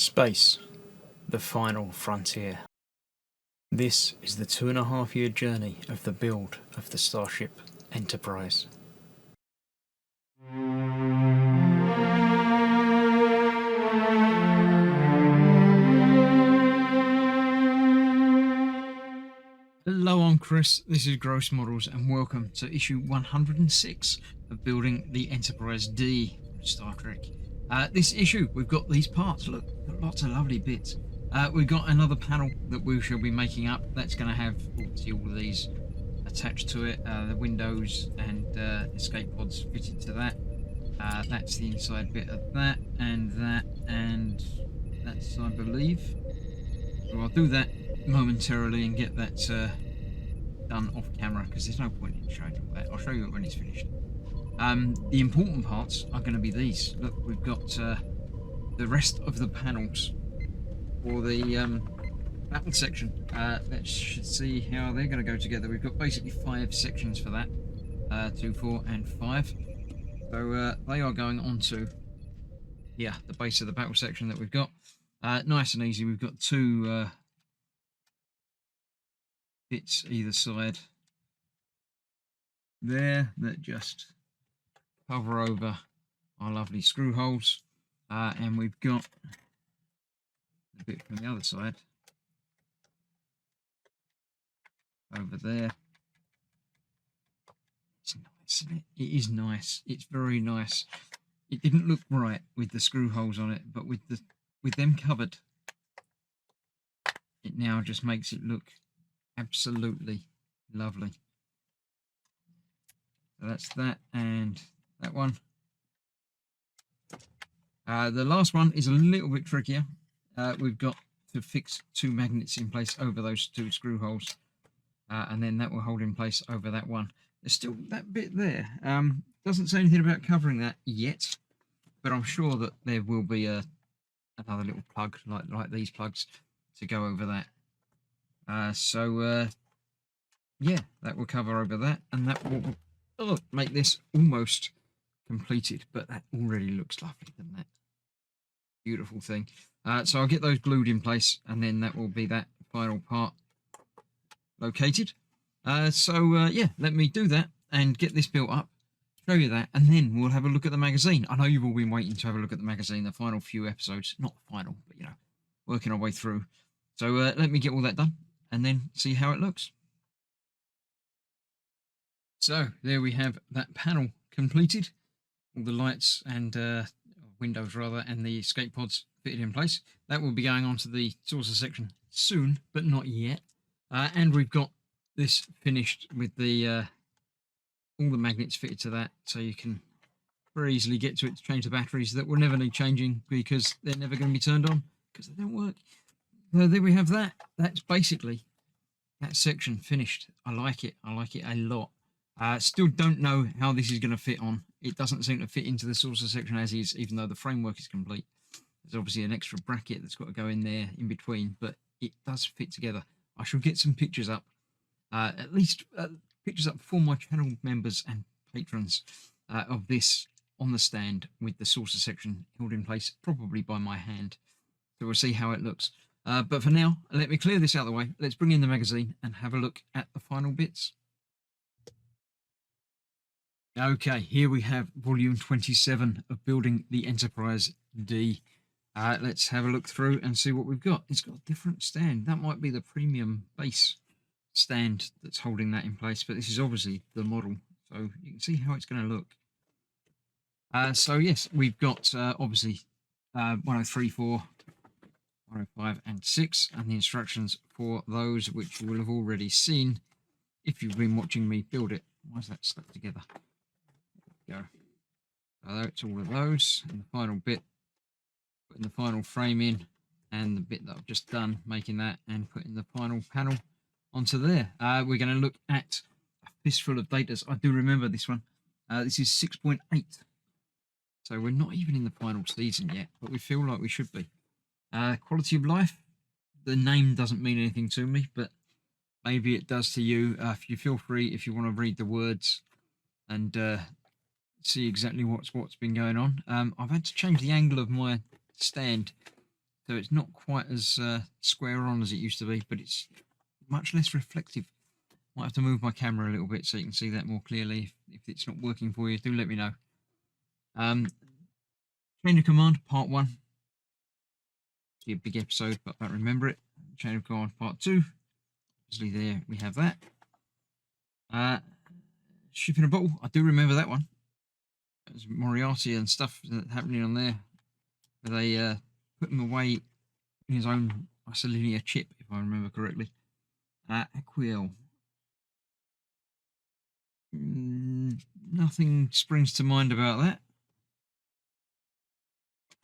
Space, the final frontier. This is the 2.5-year journey of the build of the Starship Enterprise. Hello, I'm Chris, this is Gross Models, and welcome to issue 106 of Building the Enterprise-D from Star Trek. This issue, we've got these parts, look, lots of lovely bits. We've got another panel that we shall be making up. That's going to have obviously all of these attached to it, the windows and escape pods fitted to that. That's the inside bit of that, and that's, I believe. So I'll do that momentarily and get that done off camera, because there's no point in showing all that. I'll show you it when it's finished. The important parts are going to be these. Look, we've got the rest of the panels for the battle section. Let's see how they're going to go together. We've got basically 5 sections for that, 2, 4 and 5. So they are going on to the base of the battle section that we've got. Nice and easy. We've got 2 bits either side there that just cover over our lovely screw holes, and we've got a bit from the other side over there. It's nice, isn't it? It is nice. It's very nice. It didn't look right with the screw holes on it, but with them covered, it now just makes it look absolutely lovely. So that's that and that one. The last one is a little bit trickier. We've got to fix 2 magnets in place over those 2 screw holes, and then that will hold in place over that one. There's still that bit there. Doesn't say anything about covering that yet, but I'm sure that there will be another little plug like these plugs to go over that. Yeah, that will cover over that, and that will make this almost completed. But that already looks lovely, doesn't it? Beautiful thing. So I'll get those glued in place, and then that will be that final part located. Yeah, let me do that and get this built up, show you that, and then we'll have a look at the magazine. I know you've all been waiting to have a look at the magazine, the final few episodes. Not final, but, you know, working our way through. So let me get all that done and then see how it looks. So there we have that panel completed. All the lights and windows rather, and the escape pods fitted in place. That will be going on to the saucer section soon, but not yet. And we've got this finished with the all the magnets fitted to that, so you can very easily get to it to change the batteries that will never need changing because they're never going to be turned on because they don't work. So there we have that. That's basically that section finished. I like it. I like it a lot. Still don't know how this is going to fit on. It doesn't seem to fit into the saucer section as is, even though the framework is complete. There's obviously an extra bracket that's got to go in there in between, but it does fit together. I shall get some pictures up, at least pictures up for my channel members and patrons of this on the stand with the saucer section held in place, probably by my hand. So we'll see how it looks. But for now, let me clear this out of the way. Let's bring in the magazine and have a look at the final bits. Okay, here we have volume 27 of Building the Enterprise-D. Let's have a look through and see what we've got. It's got a different stand. That might be the premium base stand that's holding that in place, but this is obviously the model, so you can see how it's going to look. So yes, we've got obviously 1034, 105 and 6, and the instructions for those, which you will have already seen if you've been watching me build it. Why is that stuck together? There we go. So it's all of those, and the final bit, putting the final frame in, and the bit that I've just done, making that and putting the final panel onto there. We're going to look at a fistful of datas. I do remember this one. This is 6.8. So we're not even in the final season yet, but we feel like we should be. Quality of life, the name doesn't mean anything to me, but maybe it does to you. If you feel free, if you want to read the words and see exactly what's been going on. I've had to change the angle of my stand So it's not quite as square on as it used to be, but it's much less reflective. Might have to move my camera a little bit so you can see that more clearly. If it's not working for you, do let me know. Chain of Command Part 1. It's a big episode, but I don't remember it. Chain of Command Part 2. Obviously there we have that. Ship in a Bottle. I do remember that one. There's Moriarty and stuff happening on there. Where they put him away in his own isolinear chip, if I remember correctly. Aquiel. Nothing springs to mind about that.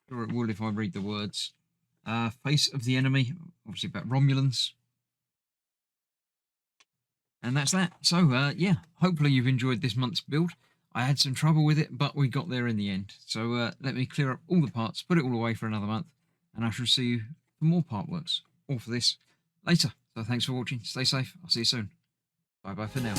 Sure it will if I read the words. Face of the Enemy, obviously about Romulans. And that's that. So, yeah, hopefully you've enjoyed this month's build. I had some trouble with it, but we got there in the end. So let me clear up all the parts, put it all away for another month, and I shall see you for more part works, or for this, later. So thanks for watching. Stay safe. I'll see you soon. Bye-bye for now.